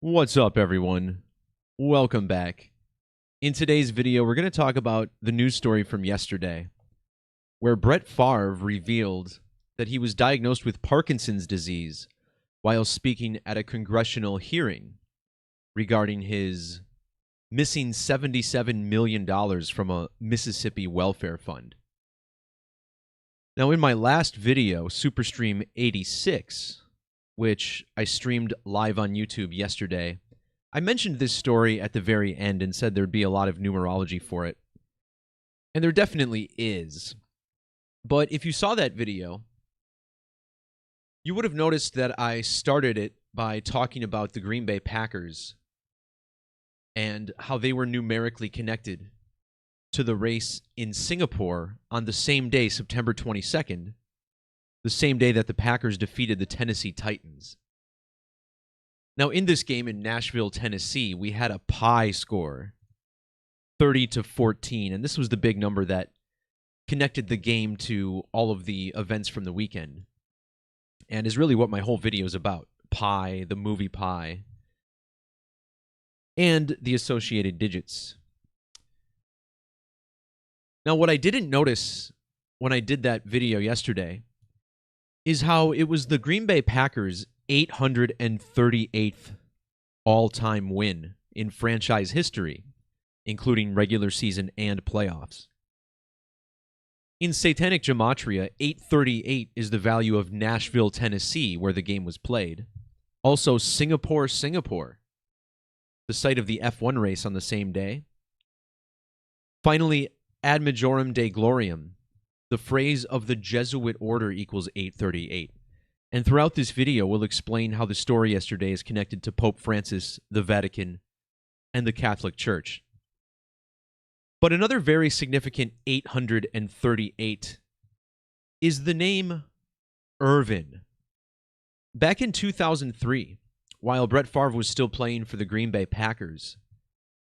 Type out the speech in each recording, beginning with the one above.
What's up, everyone? Welcome back. In today's video, we're going to talk about the news story from yesterday, where Brett Favre revealed that he was diagnosed with Parkinson's disease while speaking at a congressional hearing regarding his missing $77 million from a Mississippi welfare fund. Now, in my last video, Superstream 86, which I streamed live on YouTube yesterday, I mentioned this story at the very end and said there'd be a lot of numerology for it. And there definitely is. But if you saw that video, you would have noticed that I started it by talking about the Green Bay Packers and how they were numerically connected to the race in Singapore on the same day, September 22nd, the same day that the Packers defeated the Tennessee Titans. Now, in this game in Nashville, Tennessee, we had a pie score, 30-14, and this was the big number that connected the game to all of the events from the weekend, and is really what my whole video is about. Pi, the movie Pi, and the associated digits. Now, what I didn't notice when I did that video yesterday is how it was the Green Bay Packers' 838th all-time win in franchise history, including regular season and playoffs. In Satanic Gematria, 838 is the value of Nashville, Tennessee, where the game was played. Also, Singapore, the site of the F1 race on the same day. Finally, Ad Majorem Dei Gloriam, the phrase of the Jesuit order, equals 838. And throughout this video, we'll explain how the story yesterday is connected to Pope Francis, the Vatican, and the Catholic Church. But another very significant 838 is the name Irvin. Back in 2003, while Brett Favre was still playing for the Green Bay Packers,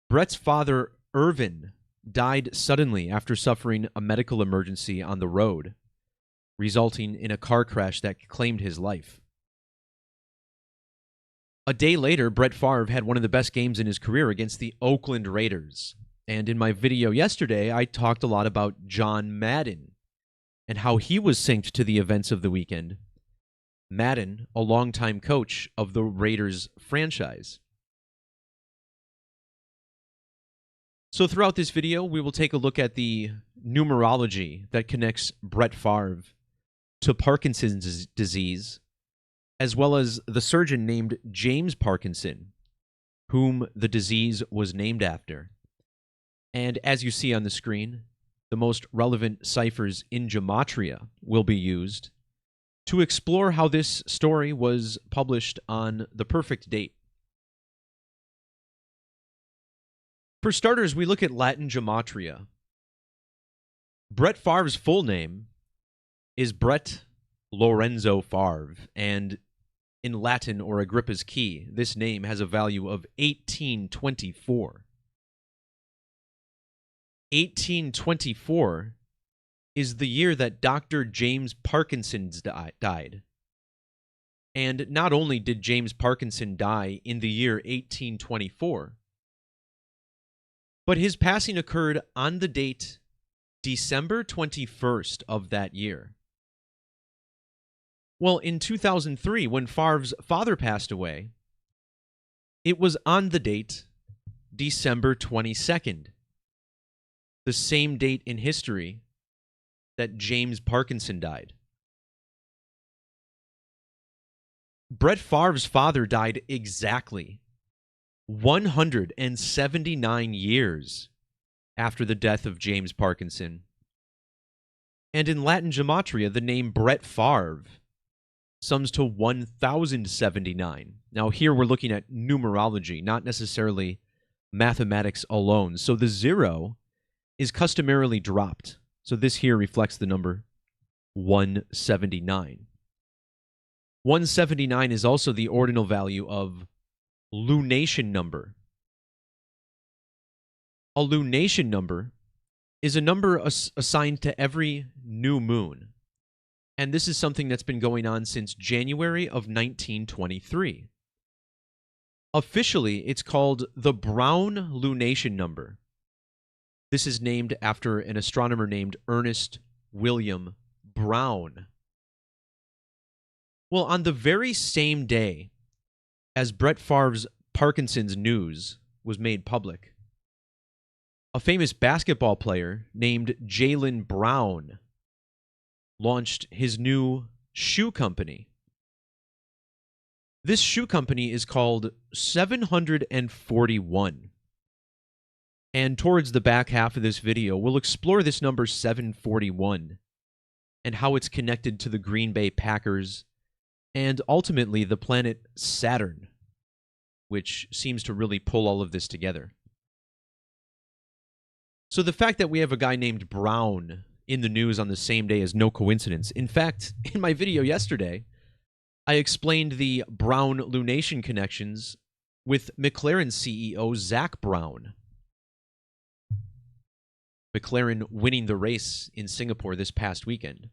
Brett's father, Irvin, died suddenly after suffering a medical emergency on the road, resulting in a car crash that claimed his life. A day later, Brett Favre had one of the best games in his career against the Oakland Raiders. And in my video yesterday, I talked a lot about John Madden and how he was synced to the events of the weekend. Madden, a longtime coach of the Raiders franchise. So throughout this video, we will take a look at the numerology that connects Brett Favre to Parkinson's disease, as well as the surgeon named James Parkinson, whom the disease was named after. And as you see on the screen, the most relevant ciphers in Gematria will be used to explore how this story was published on the perfect date. For starters, we look at Latin Gematria. Brett Favre's full name is Brett Lorenzo Favre, and in Latin, or Agrippa's key, this name has a value of 1824. 1824 is the year that Dr. James Parkinson died. And not only did James Parkinson die in the year 1824, but his passing occurred on the date December 21st of that year. Well, in 2003, when Favre's father passed away, it was on the date December 22nd, the same date in history that James Parkinson died. Brett Favre's father died exactly 179 years after the death of James Parkinson. And in Latin Gematria, the name Brett Favre sums to 1079. Now here we're looking at numerology, not necessarily mathematics alone. So the 0 is customarily dropped. So this here reflects the number 179. 179 is also the ordinal value of lunation number. A lunation number is a number assigned to every new moon. And this is something that's been going on since January of 1923. Officially, it's called the Brown lunation number. This is named after an astronomer named Ernest William Brown. Well, on the very same day as Brett Favre's Parkinson's news was made public, a famous basketball player named Jaylen Brown launched his new shoe company. This shoe company is called 741. And towards the back half of this video, we'll explore this number 741 and how it's connected to the Green Bay Packers and ultimately the planet Saturn, which seems to really pull all of this together. So the fact that we have a guy named Brown in the news on the same day is no coincidence. In fact, in my video yesterday, I explained the Brown lunation connections with McLaren CEO Zach Brown. McLaren winning the race in Singapore this past weekend.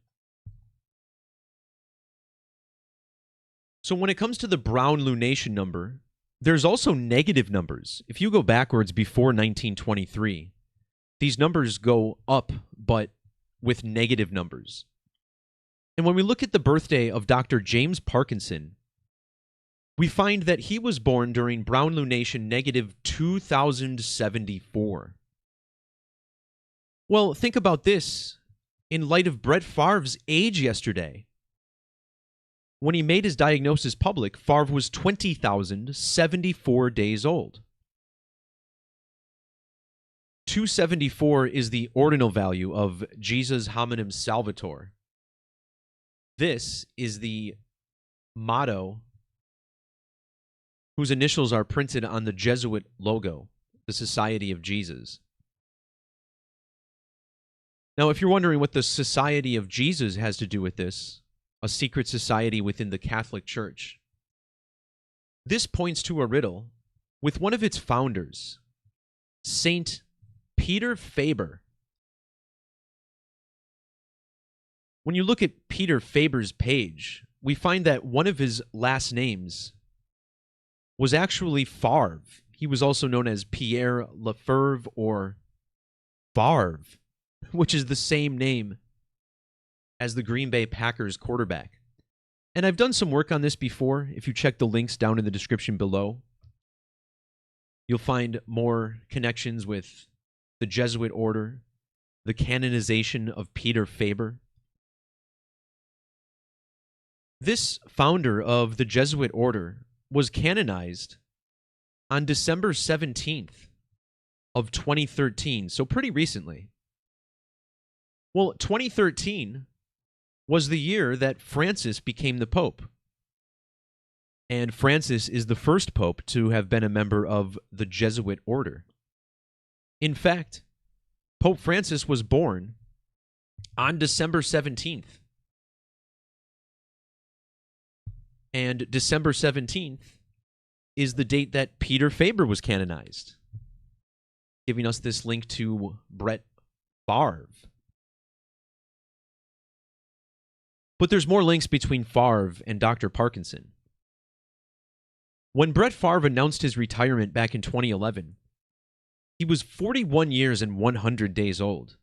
So when it comes to the Brown lunation number, there's also negative numbers. If you go backwards before 1923, these numbers go up, but with negative numbers. And when we look at the birthday of Dr. James Parkinson, we find that he was born during Brown lunation negative 2074. Well, think about this in light of Brett Favre's age yesterday. When he made his diagnosis public, Favre was 20,074 days old. 274 is the ordinal value of Jesus Hominum Salvator. This is the motto whose initials are printed on the Jesuit logo, the Society of Jesus. Now, if you're wondering what the Society of Jesus has to do with this, a secret society within the Catholic Church, this points to a riddle with one of its founders, Saint Peter Faber. When you look at Peter Faber's page, we find that one of his last names was actually Favre. He was also known as Pierre Lefebvre or Favre, which is the same name as the Green Bay Packers quarterback. And I've done some work on this before. If you check the links down in the description below, you'll find more connections with the Jesuit order, the canonization of Peter Faber. This founder of the Jesuit order was canonized on December 17th of 2013, so pretty recently. Well, 2013 was the year that Francis became the Pope. And Francis is the first Pope to have been a member of the Jesuit order. In fact, Pope Francis was born on December 17th. And December 17th is the date that Peter Faber was canonized, giving us this link to Brett Favre. But there's more links between Favre and Dr. Parkinson. When Brett Favre announced his retirement back in 2011, he was 41 years and 100 days old.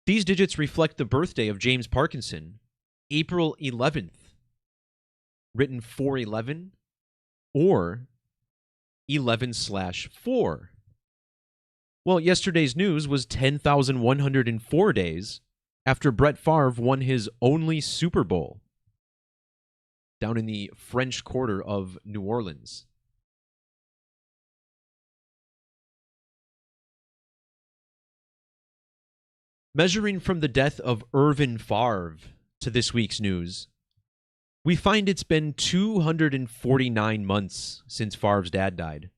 These digits reflect the birthday of James Parkinson, April 11th, written 411 or 11/4. Well, yesterday's news was 10,104 days after Brett Favre won his only Super Bowl down in the French Quarter of New Orleans. Measuring from the death of Irvin Favre to this week's news, we find it's been 249 months since Favre's dad died.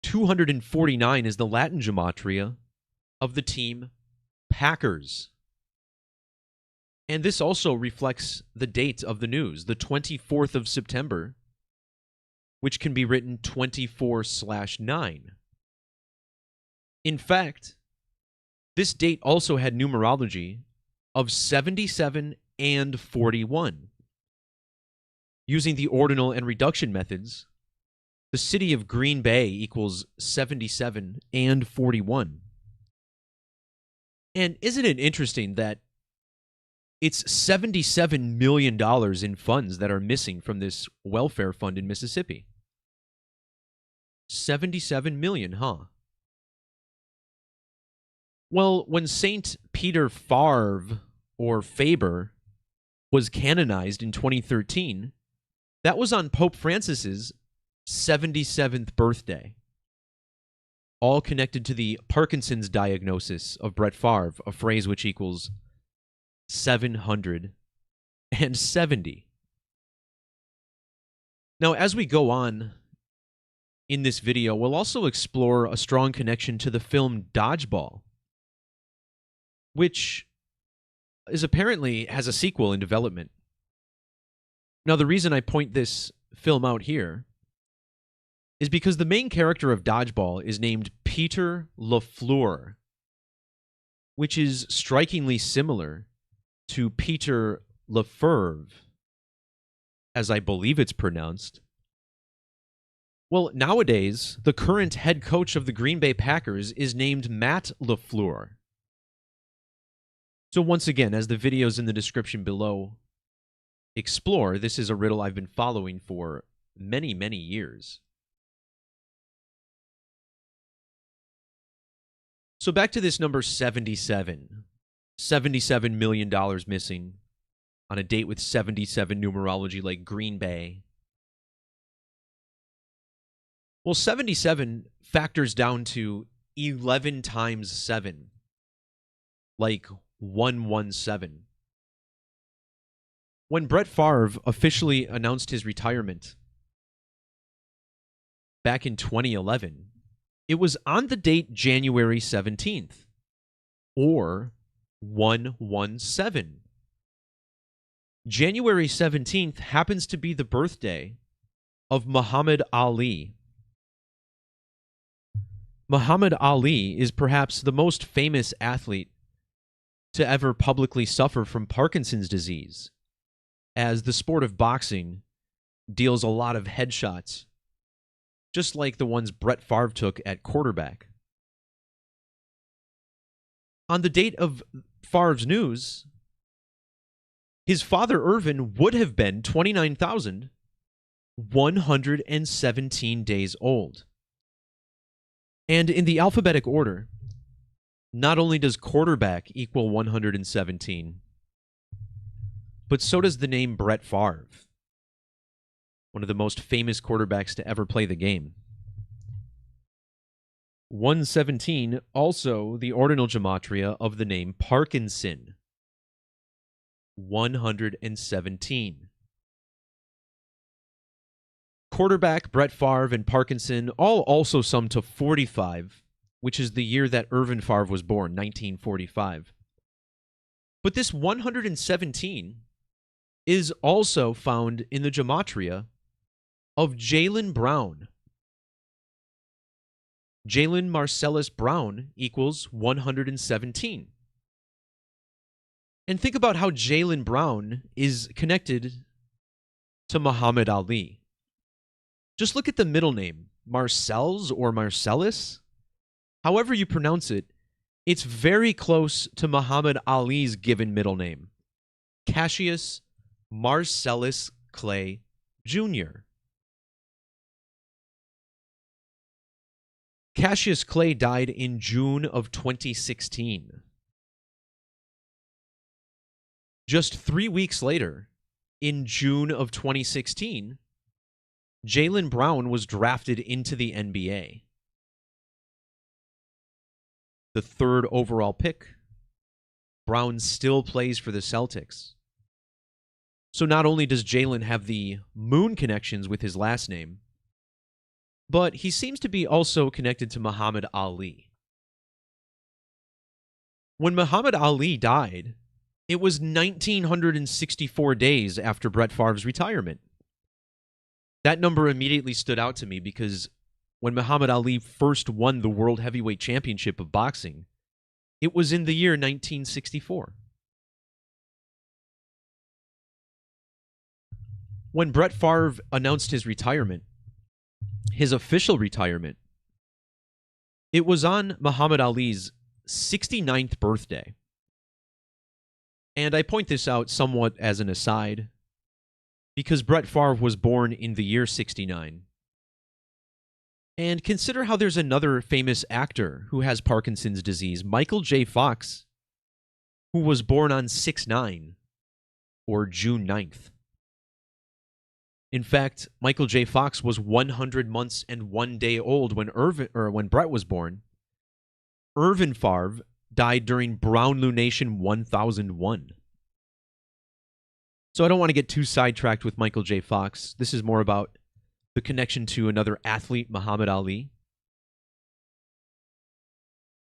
249 is the Latin Gematria of the team Packers. And this also reflects the date of the news, the 24th of September, which can be written 24/9. In fact, this date also had numerology of 77 and 41. Using the ordinal and reduction methods, the city of Green Bay equals 77 and 41. And isn't it interesting that it's $77 million in funds that are missing from this welfare fund in Mississippi? 77 million, huh? Well, when Saint Peter Favre, or Faber, was canonized in 2013, that was on Pope Francis's 77th birthday. All connected to the Parkinson's diagnosis of Brett Favre, a phrase which equals 770. Now, as we go on in this video, we'll also explore a strong connection to the film Dodgeball, which is apparently has a sequel in development. Now, the reason I point this film out here is because the main character of Dodgeball is named Peter LaFleur, which is strikingly similar to Peter LaFerve, as I believe it's pronounced. Well, nowadays, the current head coach of the Green Bay Packers is named Matt LaFleur. So once again, as the videos in the description below explore, this is a riddle I've been following for many, many years. So back to this number 77. $77 million missing on a date with 77 numerology like Green Bay. Well, 77 factors down to 11 times 7, like 117. When Brett Favre officially announced his retirement back in 2011, it was on the date January 17th, or 117. January 17th happens to be the birthday of Muhammad Ali. Muhammad Ali is perhaps the most famous athlete to ever publicly suffer from Parkinson's disease, as the sport of boxing deals a lot of headshots, just like the ones Brett Favre took at quarterback. On the date of Favre's news, his father Irvin would have been 29,117 days old. And in the alphabetic order, not only does quarterback equal 117, but so does the name Brett Favre, one of the most famous quarterbacks to ever play the game. 117, also the ordinal gematria of the name Parkinson. 117. Quarterback, Brett Favre, and Parkinson all also sum to 45, which is the year that Irvin Favre was born, 1945. But this 117 is also found in the gematria of Jaylen Brown. Jaylen Marcellus Brown equals 117. And think about how Jaylen Brown is connected to Muhammad Ali. Just look at the middle name, Marcel's or Marcellus. However you pronounce it, it's very close to Muhammad Ali's given middle name, Cassius Marcellus Clay Jr. Cassius Clay died in June of 2016. Just 3 weeks later, in June of 2016, Jaylen Brown was drafted into the NBA. The third overall pick. Brown still plays for the Celtics. So not only does Jaylen have the moon connections with his last name, but he seems to be also connected to Muhammad Ali. When Muhammad Ali died, it was 1,964 days after Brett Favre's retirement. That number immediately stood out to me because when Muhammad Ali first won the World Heavyweight Championship of boxing, it was in the year 1964. when Brett Favre announced his retirement, his official retirement, it was on Muhammad Ali's 69th birthday. And I point this out somewhat as an aside, because Brett Favre was born in the year 69. And consider how there's another famous actor who has Parkinson's disease, Michael J. Fox, who was born on 6/9, or June 9th. In fact, Michael J. Fox was 100 months and 1 day old when Brett was born. Irvin Favre died during Brown Lunation 1001. So I don't want to get too sidetracked with Michael J. Fox. This is more about the connection to another athlete, Muhammad Ali.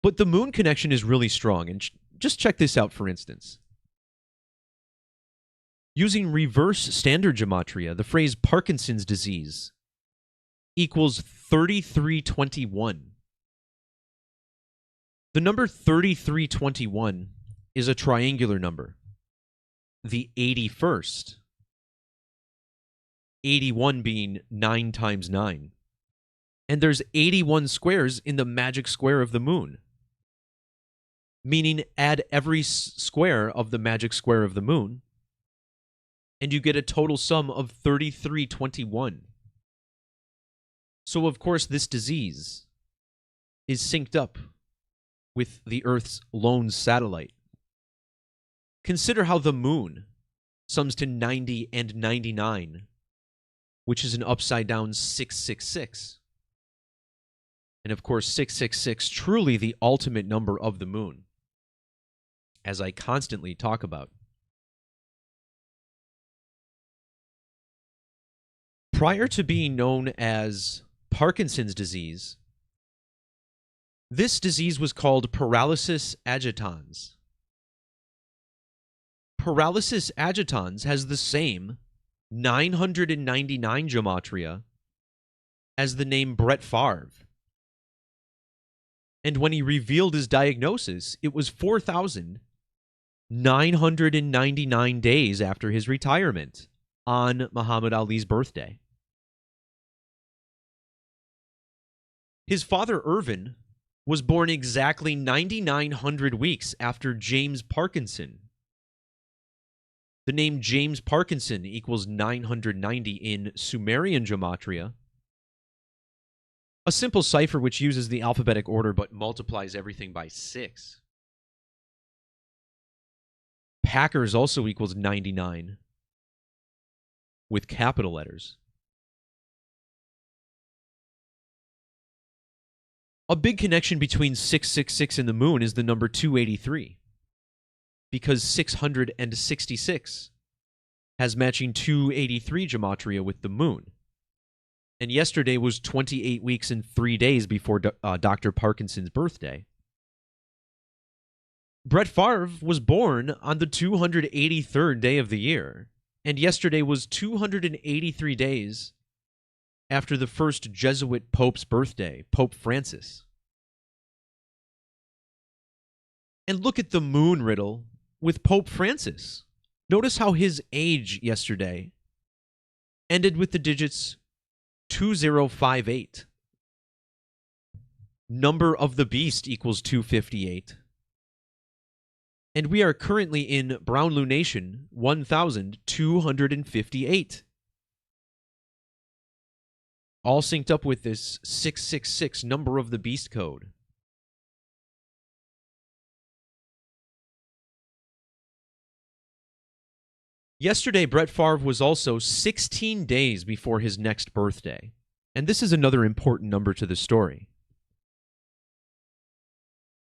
But the moon connection is really strong. And just check this out, for instance. Using reverse standard gematria, the phrase Parkinson's disease equals 3321. The number 3321 is a triangular number, the 81st. 81 being 9 times 9. And there's 81 squares in the magic square of the moon. Meaning add every square of the magic square of the moon, and you get a total sum of 3321. So, of course, this disease is synced up with the Earth's lone satellite. Consider how the moon sums to 90 and 99, which is an upside-down 666. And, of course, 666, truly the ultimate number of the moon, as I constantly talk about. Prior to being known as Parkinson's disease, this disease was called paralysis agitans. Paralysis agitans has the same 999 gematria as the name Brett Favre. And when he revealed his diagnosis, it was 4,999 days after his retirement on Muhammad Ali's birthday. His father, Irvin, was born exactly 9,900 weeks after James Parkinson. The name James Parkinson equals 990 in Sumerian gematria, a simple cipher which uses the alphabetic order but multiplies everything by 6. Packers also equals 99 with capital letters. A big connection between 666 and the moon is the number 283, because 666 has matching 283 gematria with the moon. And yesterday was 28 weeks and 3 days before Dr. Parkinson's birthday. Brett Favre was born on the 283rd day of the year, and yesterday was 283 days after the first Jesuit Pope's birthday, Pope Francis. And look at the moon riddle with Pope Francis. Notice how his age yesterday ended with the digits 2058. Number of the beast equals 258. And we are currently in Brown Lunation 1258. All synced up with this 666 number of the beast code. Yesterday, Brett Favre was also 16 days before his next birthday. And this is another important number to the story.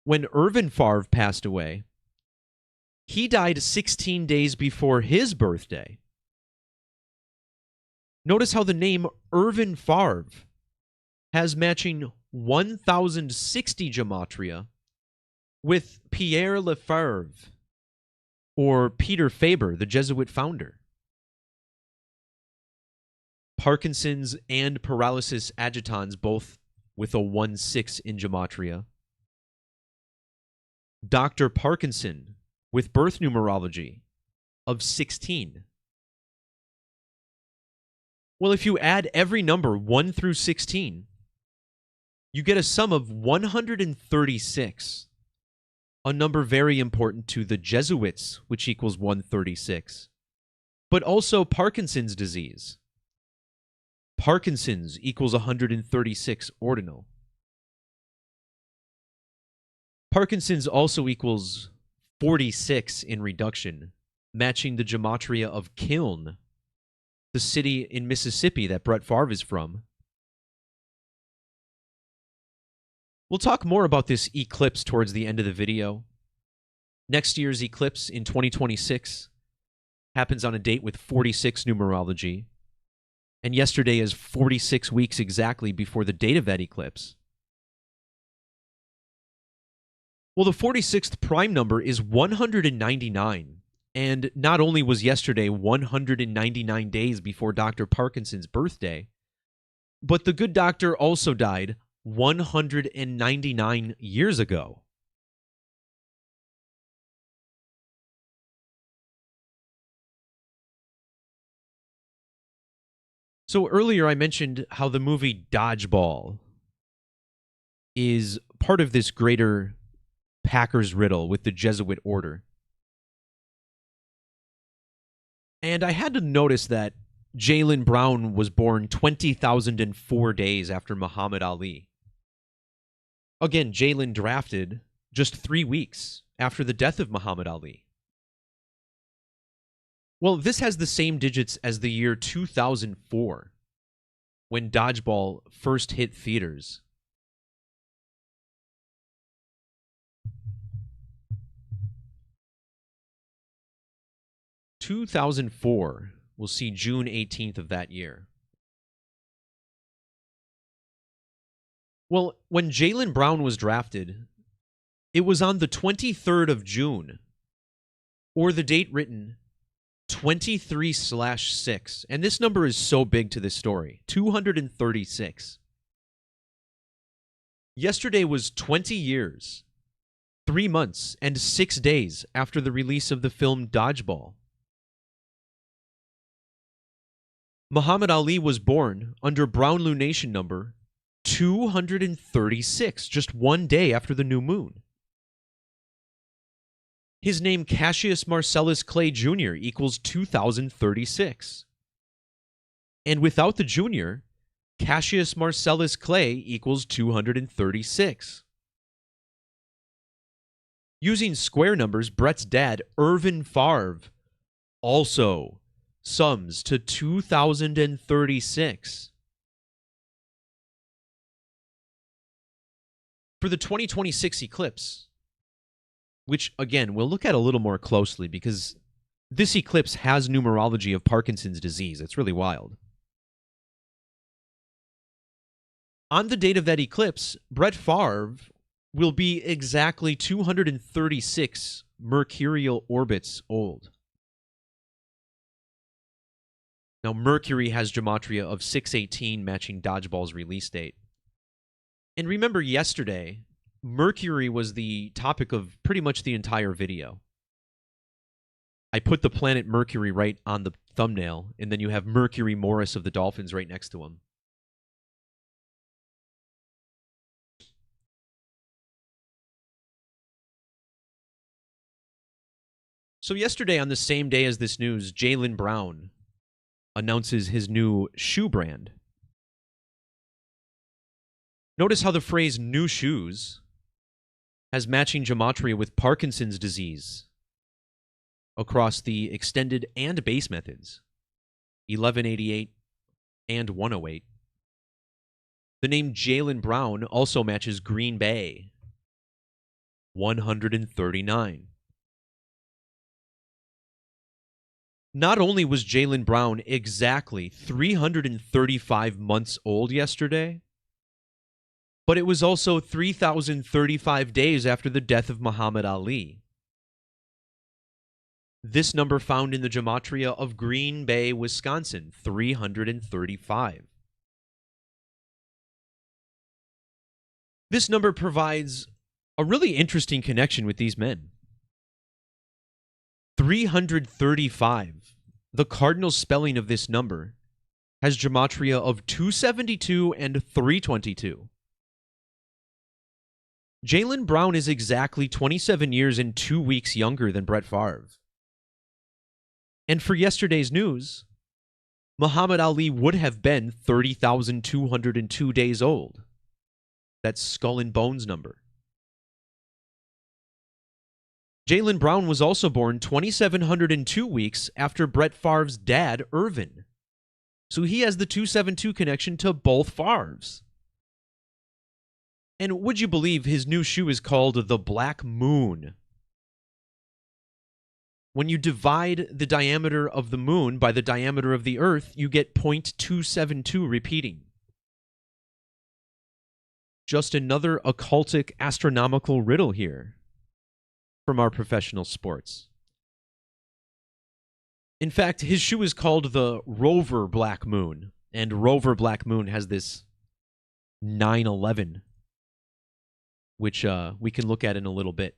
When Irvin Favre passed away, he died 16 days before his birthday. Notice how the name Irvin Favre has matching 1,060 gematria with Pierre Lefebvre, or Peter Faber, the Jesuit founder. Parkinson's and paralysis agitans, both with a 1-6 in gematria. Dr. Parkinson with birth numerology of 16. Well, if you add every number 1 through 16, you get a sum of 136, a number very important to the Jesuits, which equals 136, but also Parkinson's disease. Parkinson's equals 136 ordinal. Parkinson's also equals 46 in reduction, matching the Gematria of Kiln, the city in Mississippi that Brett Favre is from. We'll talk more about this eclipse towards the end of the video. Next year's eclipse in 2026 happens on a date with 46 numerology, and yesterday is 46 weeks exactly before the date of that eclipse. Well, the 46th prime number is 199, and not only was yesterday 199 days before Dr. Parkinson's birthday, but the good doctor also died 199 years ago. So earlier I mentioned how the movie Dodgeball is part of this greater Packers riddle with the Jesuit order. And I had to notice that Jaylen Brown was born 20,004 days after Muhammad Ali. Again, Jaylen drafted just 3 weeks after the death of Muhammad Ali. Well, this has the same digits as the year 2004, when Dodgeball first hit theaters. (2004) we'll see June 18th of that year. Well, when Jaylen Brown was drafted, it was on the 23rd of June, or the date written 23/6, and this number is so big to this story, 236. Yesterday was 20 years, 3 months, and 6 days after the release of the film Dodgeball. Muhammad Ali was born under Brown lunation number 236, just 1 day after the new moon. His name, Cassius Marcellus Clay Jr., equals 2036. And without the junior, Cassius Marcellus Clay equals 236. Using square numbers, Brett's dad, Irvin Favre, also sums to 2036. For the 2026 eclipse, which, again, we'll look at a little more closely because this eclipse has numerology of Parkinson's disease. It's really wild. On the date of that eclipse, Brett Favre will be exactly 236 mercurial orbits old. Now, Mercury has Gematria of 618, matching Dodgeball's release date. And remember yesterday, Mercury was the topic of pretty much the entire video. I put the planet Mercury right on the thumbnail, and then you have Mercury Morris of the Dolphins right next to him. So yesterday, on the same day as this news, Jaylen Brown announces his new shoe brand. Notice how the phrase new shoes has matching gematria with Parkinson's disease across the extended and base methods, 1188 and 108. The name Jaylen Brown also matches Green Bay, 139. Not only was Jaylen Brown exactly 335 months old yesterday, but it was also 3,035 days after the death of Muhammad Ali. This number found in the gematria of Green Bay, Wisconsin, 335. This number provides a really interesting connection with these men. 335, the cardinal spelling of this number, has Gematria of 272 and 322. Jaylen Brown is exactly 27 years and 2 weeks younger than Brett Favre. And for yesterday's news, Muhammad Ali would have been 30,202 days old. That's Skull and Bones number. Jaylen Brown was also born 2,702 weeks after Brett Favre's dad, Irvin. So he has the 272 connection to both Favres. And would you believe his new shoe is called the Black Moon? When you divide the diameter of the moon by the diameter of the Earth, you get 0.272 repeating. Just another occultic astronomical riddle here from our professional sports. In fact, his shoe is called the Rover Black Moon, and Rover Black Moon has this 911, which we can look at in a little bit.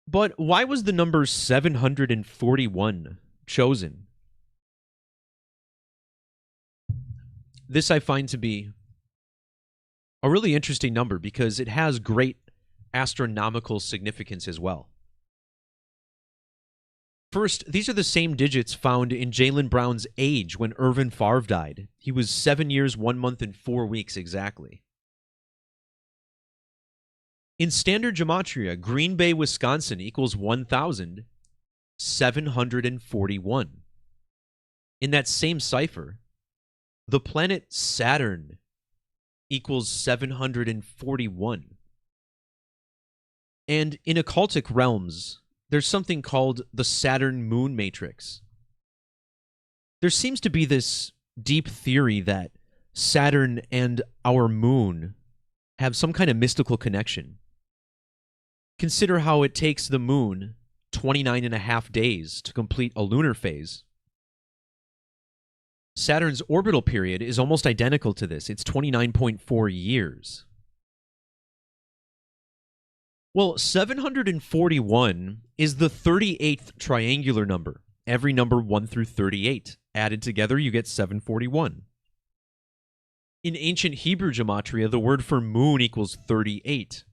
But why was the number 741 chosen? This I find to be a really interesting number because it has great astronomical significance as well. First, these are the same digits found in Jaylen Brown's age when Irvin Favre died. He was 7 years, 1 month, and 4 weeks exactly. In standard gematria, Green Bay, Wisconsin equals 1,741. In that same cipher, the planet Saturn equals 741. And in occultic realms, there's something called the Saturn moon matrix. There seems to be this deep theory that Saturn and our moon have some kind of mystical connection. Consider how it takes the moon 29.5 days to complete a lunar phase. Saturn's orbital period is almost identical to this. It's 29.4 years. Well, 741 is the 38th triangular number. Every number 1 through 38. Added together, you get 741. In ancient Hebrew gematria, the word for moon equals 38.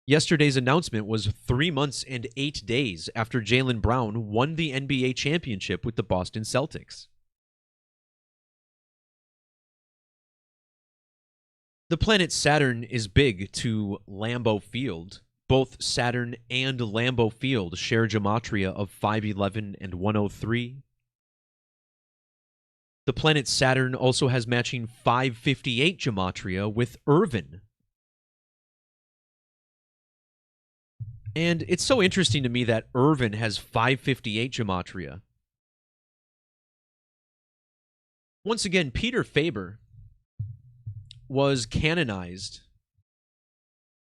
Yesterday's announcement was 3 months and 8 days after Jaylen Brown won the NBA championship with the Boston Celtics. The planet Saturn is big to Lambeau Field. Both Saturn and Lambeau Field share gematria of 511 and 103. The planet Saturn also has matching 558 gematria with Irvin. And it's so interesting to me that Irvin has 558 gematria. Once again, Peter Favre was canonized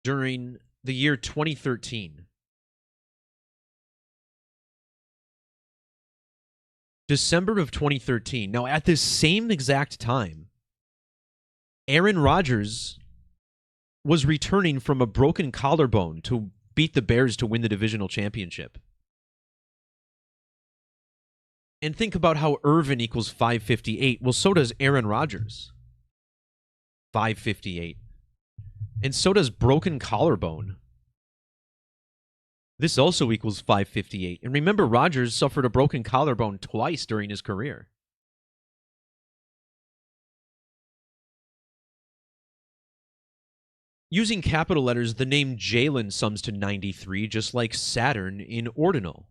during the year 2013. December of 2013. Now, at this same exact time, Aaron Rodgers was returning from a broken collarbone to beat the Bears to win the divisional championship. And think about how Irvin equals 558. Well, so does Aaron Rodgers. 558. And so does broken collarbone. This also equals 558. And remember, Rodgers suffered a broken collarbone twice during his career. Using capital letters, the name Jaylen sums to 93, just like Saturn in ordinal.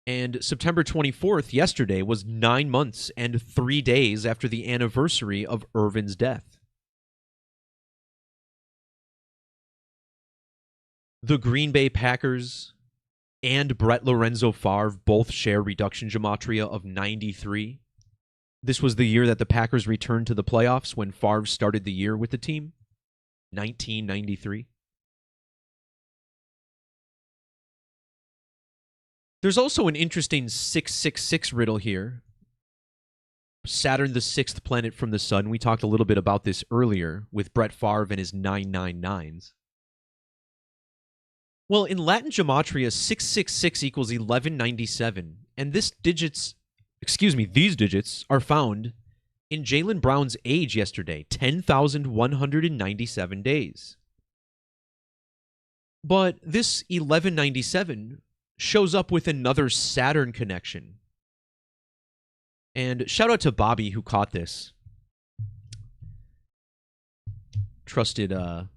And September 24th, yesterday, was 9 months and 3 days after the anniversary of Irvin's death. The Green Bay Packers and Brett Lorenzo Favre both share reduction gematria of 93. This was the year that the Packers returned to the playoffs when Favre started the year with the team. 1993. There's also an interesting 666 riddle here. Saturn, the sixth planet from the sun. We talked a little bit about this earlier with Brett Favre and his 999s. Well, in Latin Gematria, 666 equals 1197, and these digits are found in Jaylen Brown's age yesterday, 10,197 days. But this 1197 shows up with another Saturn connection. And shout out to Bobby who caught this. Trusted fellow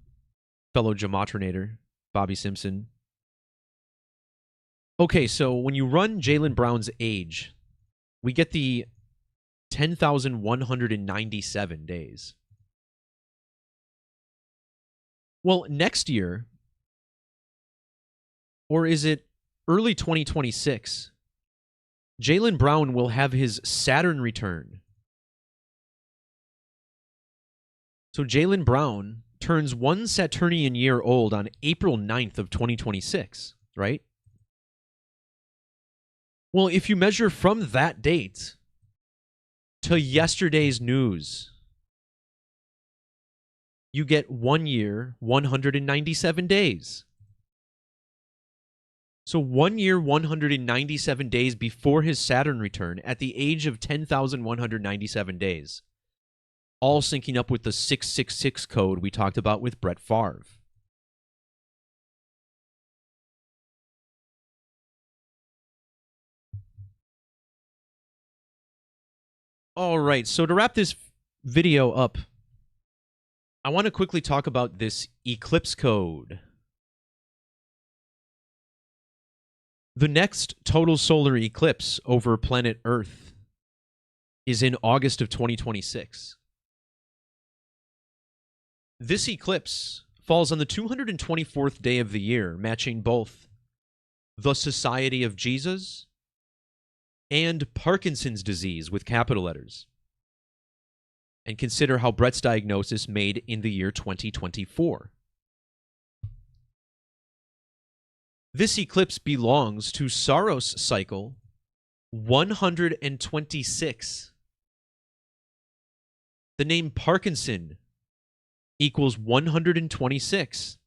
Gematrinator, Bobby Simpson. Okay, so when you run Jaylen Brown's age, we get the 10,197 days. Well, next year, or is it early 2026, Jaylen Brown will have his Saturn return. So Jaylen Brown turns 1 Saturnian year old on April 9th of 2026, right? Well, if you measure from that date to yesterday's news, you get 1 year, 197 days. So 1 year, 197 days before his Saturn return at the age of 10,197 days. All syncing up with the 666 code we talked about with Brett Favre. All right, so to wrap this video up, I want to quickly talk about this Eclipse code. The next total solar eclipse over planet Earth is in August of 2026. This eclipse falls on the 224th day of the year, matching both the Society of Jesus and Parkinson's disease with capital letters. And consider how Brett's diagnosis made in the year 2024. This eclipse belongs to Saros cycle 126. The name Parkinson equals 126.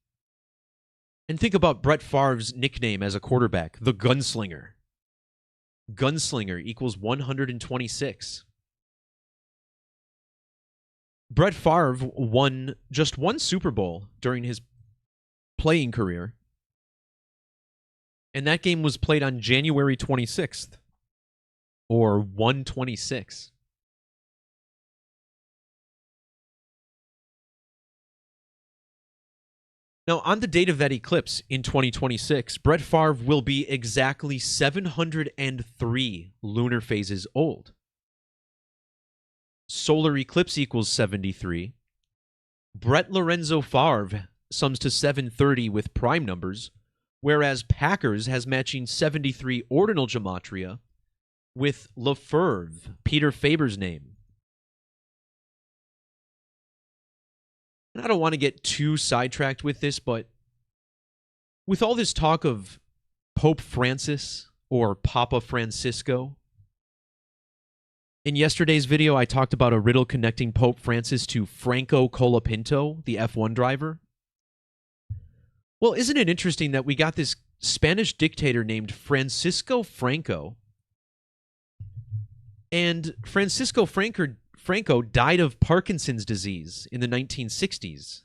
And think about Brett Favre's nickname as a quarterback, the Gunslinger. Gunslinger equals 126. Brett Favre won just one Super Bowl during his playing career. And that game was played on January 26th, or 126. Now, on the date of that eclipse in 2026, Brett Favre will be exactly 703 lunar phases old. Solar eclipse equals 73. Brett Lorenzo Favre sums to 730 with prime numbers, whereas Packers has matching 73 ordinal gematria with Lefebvre, Peter Faber's name. And I don't want to get too sidetracked with this, but with all this talk of Pope Francis or Papa Francisco, in yesterday's video I talked about a riddle connecting Pope Francis to Franco Colapinto, the F1 driver. Well, isn't it interesting that we got this Spanish dictator named Francisco Franco, and Francisco Franco died of Parkinson's disease in the 1960s.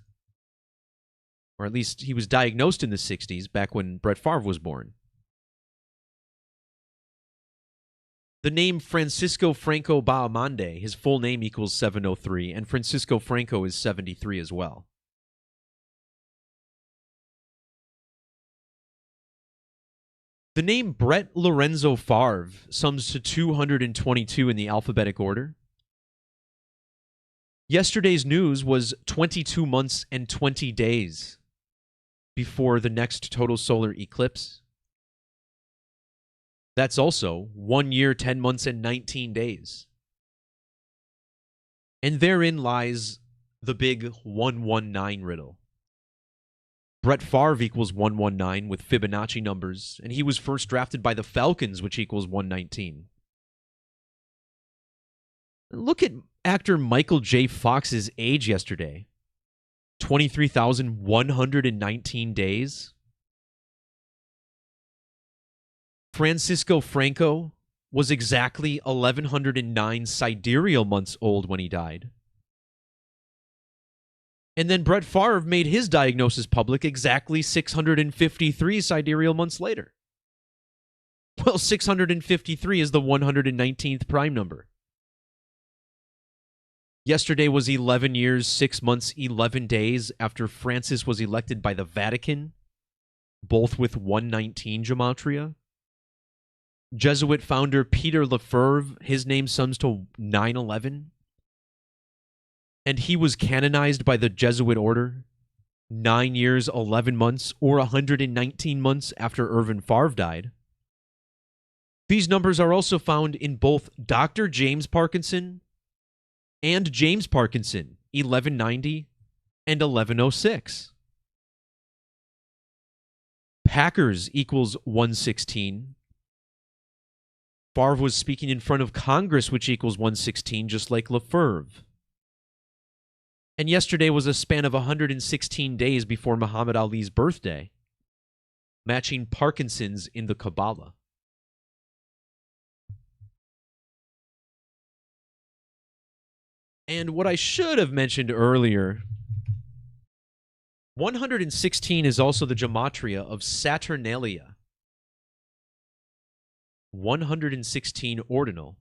Or at least he was diagnosed in the 60s, back when Brett Favre was born. The name Francisco Franco Bahamonde, his full name equals 703, and Francisco Franco is 73 as well. The name Brett Lorenzo Favre sums to 222 in the alphabetic order. Yesterday's news was 22 months and 20 days before the next total solar eclipse. That's also 1 year, 10 months, and 19 days. And therein lies the big 119 riddle. Brett Favre equals 119 with Fibonacci numbers, and he was first drafted by the Falcons, which equals 119. Look at actor Michael J. Fox's age yesterday. 23,119 days. Francisco Franco was exactly 1,109 sidereal months old when he died. And then Brett Favre made his diagnosis public exactly 653 sidereal months later. Well, 653 is the 119th prime number. Yesterday was 11 years, 6 months, 11 days after Francis was elected by the Vatican, both with 119 Gematria. Jesuit founder Peter Lefebvre, his name sums to 911. And he was canonized by the Jesuit order 9 years, 11 months, or 119 months after Irvin Favre died. These numbers are also found in both Dr. James Parkinson and James Parkinson, 1190 and 1106. Packers equals 116. Favre was speaking in front of Congress, which equals 116, just like Lefebvre. And yesterday was a span of 116 days before Muhammad Ali's birthday, matching Parkinson's in the Kabbalah. And what I should have mentioned earlier, 116 is also the gematria of Saturnalia. 116 ordinal.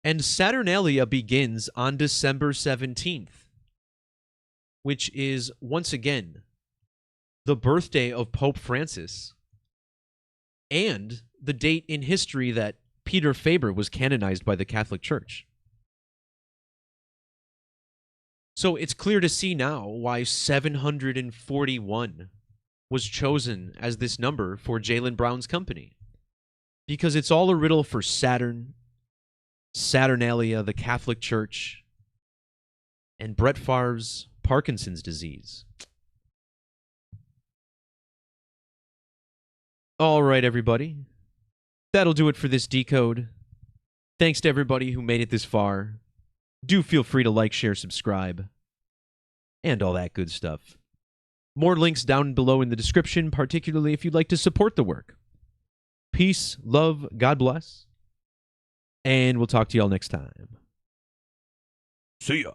And Saturnalia begins on December 17th, which is, once again, the birthday of Pope Francis and the date in history that Peter Favre was canonized by the Catholic Church. So it's clear to see now why 741 was chosen as this number for Jaylen Brown's company. Because it's all a riddle for Saturn, Saturnalia, the Catholic Church, and Brett Favre's Parkinson's disease. All right, everybody. That'll do it for this decode. Thanks to everybody who made it this far. Do feel free to like, share, subscribe, and all that good stuff. More links down below in the description, particularly if you'd like to support the work. Peace, love, God bless, and we'll talk to y'all next time. See ya.